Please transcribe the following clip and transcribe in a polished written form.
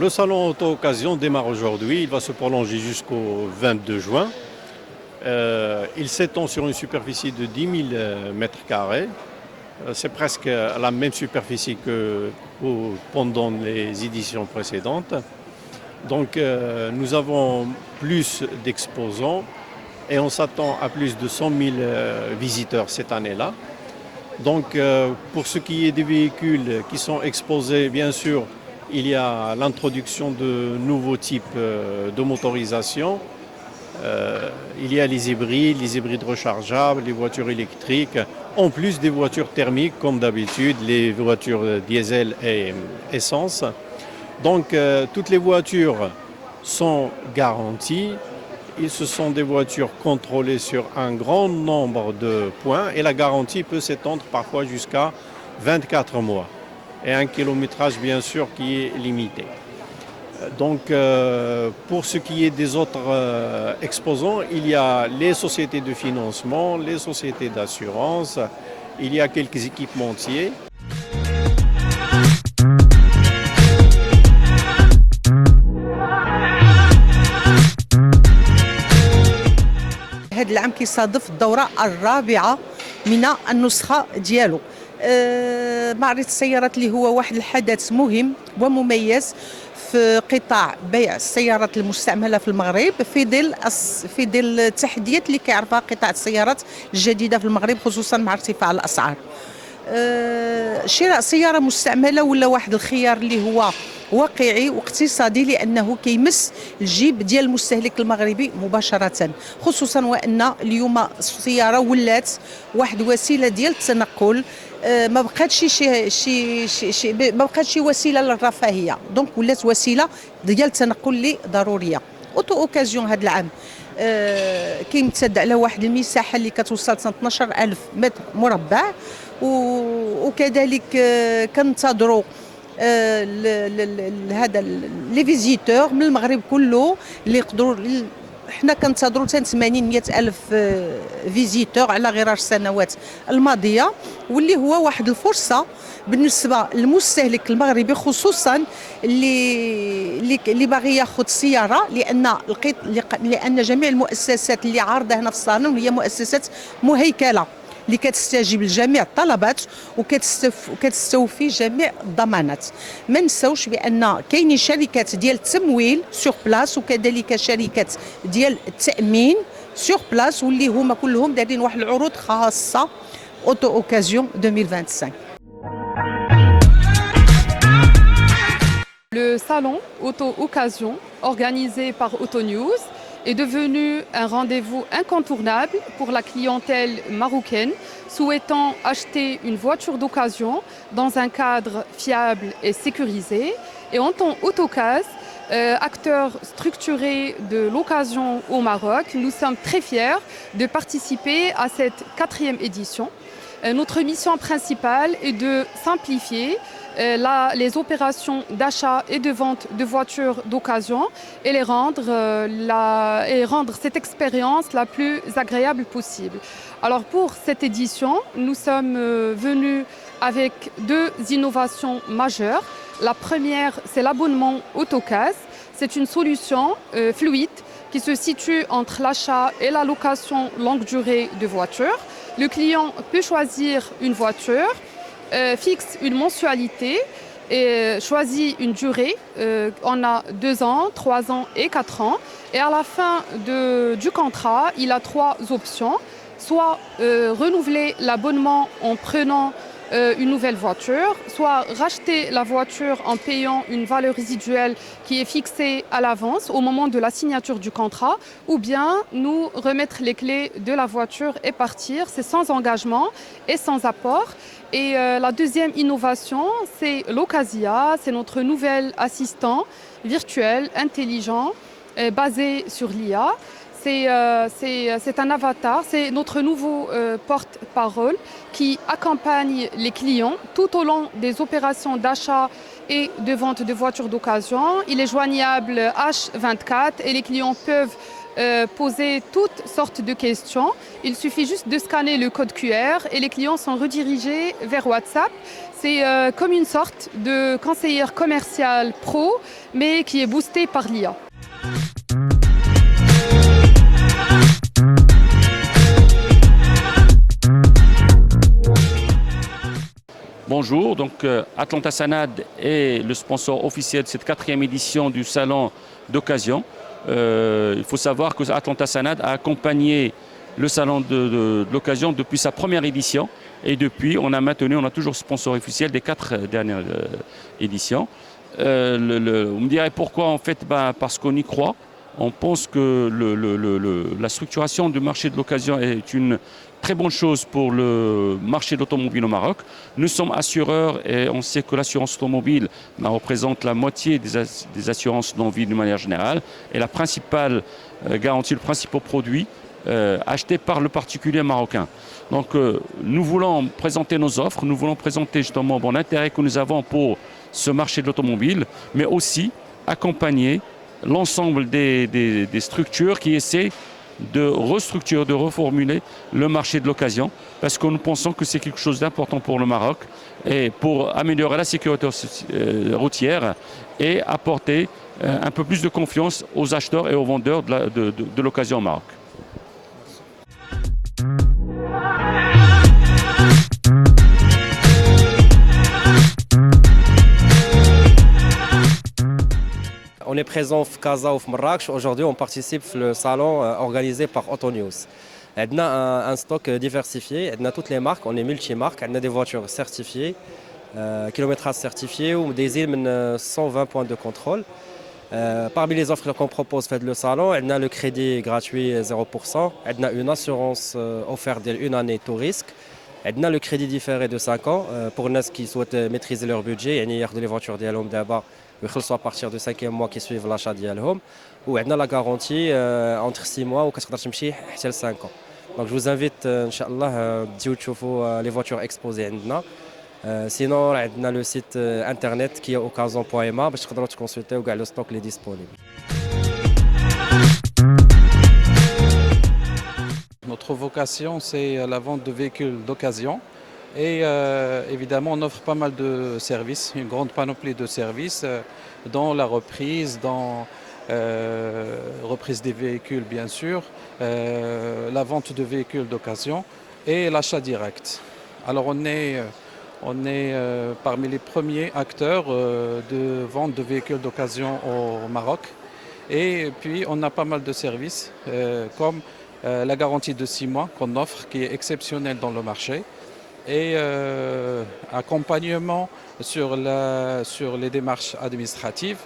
le salon auto-occasion démarre aujourd'hui, il va se prolonger jusqu'au 22 juin. Il s'étend sur une superficie de 10 000 mètres carrés. C'est presque la même superficie que pendant les éditions précédentes. Donc nous avons plus d'exposants et on s'attend à plus de 100 000 visiteurs cette année-là. Donc pour ce qui est des véhicules qui sont exposés, bien sûr, il y a l'introduction de nouveaux types de motorisation. Il y a les hybrides rechargeables, les voitures électriques, en plus des voitures thermiques comme d'habitude, les voitures diesel et essence. Donc toutes les voitures sont garanties. Ce sont des voitures contrôlées sur un grand nombre de points et la garantie peut s'étendre parfois jusqu'à 24 mois. Et un kilométrage bien sûr qui est limité. Donc pour ce qui est des autres exposants, il y a les sociétés de financement, les sociétés d'assurance, il y a quelques équipementiers. هذا العام كيصادف الدورة الرابعة من النسخة ديالو. معرض السيارات اللي هو واحد الحدث مهم ومميز في قطاع بيع السيارات المستعملة في المغرب في ظل التحديات اللي كيعرفها قطاع السيارات الجديدة في المغرب خصوصا مع ارتفاع الأسعار. شراء سيارة مستعملة ولا واحد الخيار اللي هو واقعي واقتصادي لأنه كيمس الجيب ديال المستهلك المغربي مباشرة، خصوصا وأن اليوم السيارة ولات واحد وسيلة ديال التنقل، ما بقاتش وسيلة للرفاهية، دونك ولات وسيلة ديال التنقل اللي ضرورية. اوتو اوكازيون هذا العام كيمتد على واحد المساحة اللي كتوصل 12,000 متر مربع، وكذلك كنتظروا هذا لي فيزيتور من المغرب كله اللي يقدروا. حنا كنتظروا 80 ألف فيزيتور على غرار السنوات الماضيه، واللي هو واحد الفرصه بالنسبه للمستهلك المغربي خصوصا اللي باغي ياخذ سياره، لان جميع المؤسسات اللي عارضه هنا في الصالون هي مؤسسات مهيكله اللي كتستجيب لجميع الطلبات وكتستوفي جميع الضمانات. ما نساوش بان كاينين شركات ديال التمويل سور بلاص وكذلك شركات ديال التامين سور بلاص، واللي هما كلهم دايرين واحد العروض خاصه اوتو اوكازيون 2025. Le salon Auto Occasion, organisé par Auto News, est devenu un rendez-vous incontournable pour la clientèle marocaine souhaitant acheter une voiture d'occasion dans un cadre fiable et sécurisé. Et en tant qu'Autocas, acteur structuré de l'occasion au Maroc, nous sommes très fiers de participer à cette 4e édition. Notre mission principale est de simplifier les opérations d'achat et de vente de voitures d'occasion et rendre cette expérience la plus agréable possible. Alors pour cette édition, nous sommes venus avec 2 innovations majeures. La première, c'est l'abonnement Autocas. C'est une solution fluide qui se situe entre l'achat et la location longue durée de voitures. Le client peut choisir une voiture, fixe une mensualité et choisit une durée. On a 2 ans, 3 ans et 4 ans. Et à la fin du contrat, il a 3 options. Soit renouveler l'abonnement en prenant une nouvelle voiture, soit racheter la voiture en payant une valeur résiduelle qui est fixée à l'avance au moment de la signature du contrat, ou bien nous remettre les clés de la voiture et partir. C'est sans engagement et sans apport. Et la deuxième innovation, c'est l'Occasia, c'est notre nouvel assistant virtuel, intelligent, basé sur l'IA. C'est un avatar, c'est notre nouveau porte-parole qui accompagne les clients tout au long des opérations d'achat et de vente de voitures d'occasion. Il est joignable H24 et les clients peuvent poser toutes sortes de questions. Il suffit juste de scanner le code QR et les clients sont redirigés vers WhatsApp. C'est comme une sorte de conseillère commerciale pro, mais qui est boostée par l'IA. Bonjour, donc Atlanta Sanad est le sponsor officiel de cette 4e édition du salon d'occasion. Il faut savoir que Atlanta Sanad a accompagné le salon de l'occasion depuis sa première édition et depuis on a toujours sponsor officiel des 4 dernières éditions. Vous me direz pourquoi en fait, parce qu'on y croit. On pense que la structuration du marché de l'occasion est une très bonne chose pour le marché de l'automobile au Maroc. Nous sommes assureurs et on sait que l'assurance automobile représente la moitié des assurances non-vie de manière générale et la principale garantie, le principal produit acheté par le particulier marocain. Donc nous voulons présenter nos offres, nous voulons présenter justement l'intérêt que nous avons pour ce marché de l'automobile, mais aussi accompagner l'ensemble des structures qui essaient de restructurer, de reformuler le marché de l'occasion parce que nous pensons que c'est quelque chose d'important pour le Maroc et pour améliorer la sécurité routière et apporter un peu plus de confiance aux acheteurs et aux vendeurs de l'occasion au Maroc. On est présent à Casa ou à Marrakech. Aujourd'hui, on participe au salon organisé par Autonews. On a un stock diversifié, on a toutes les marques, on est multi-marques, on a des voitures certifiées, kilométrage certifié ou des îles 120 points de contrôle. Parmi les offres qu'on propose fait le salon, on a le crédit gratuit 0%, on a une assurance offerte d'une année tout risque, on a le crédit différé de 5 ans pour les gens qui souhaitent maîtriser leur budget et y les voitures d'Alhom d'abord. À partir du 5e mois qui suivent l'achat d'Alhom. Ou on a la garantie entre 6 mois ou 5 ans. Donc je vous invite, Inch'Allah, à les voitures exposées. Sinon, on a le site internet qui est occasion.ma pour que vous consulter le stock est disponible. Notre vocation, c'est la vente de véhicules d'occasion. Et évidemment, on offre pas mal de services, une grande panoplie de services, dans la reprise, dans reprise des véhicules bien sûr, la vente de véhicules d'occasion et l'achat direct. Alors on est parmi les premiers acteurs de vente de véhicules d'occasion au Maroc. Et puis on a pas mal de services comme la garantie de 6 mois qu'on offre, qui est exceptionnelle dans le marché. Et accompagnement sur les démarches administratives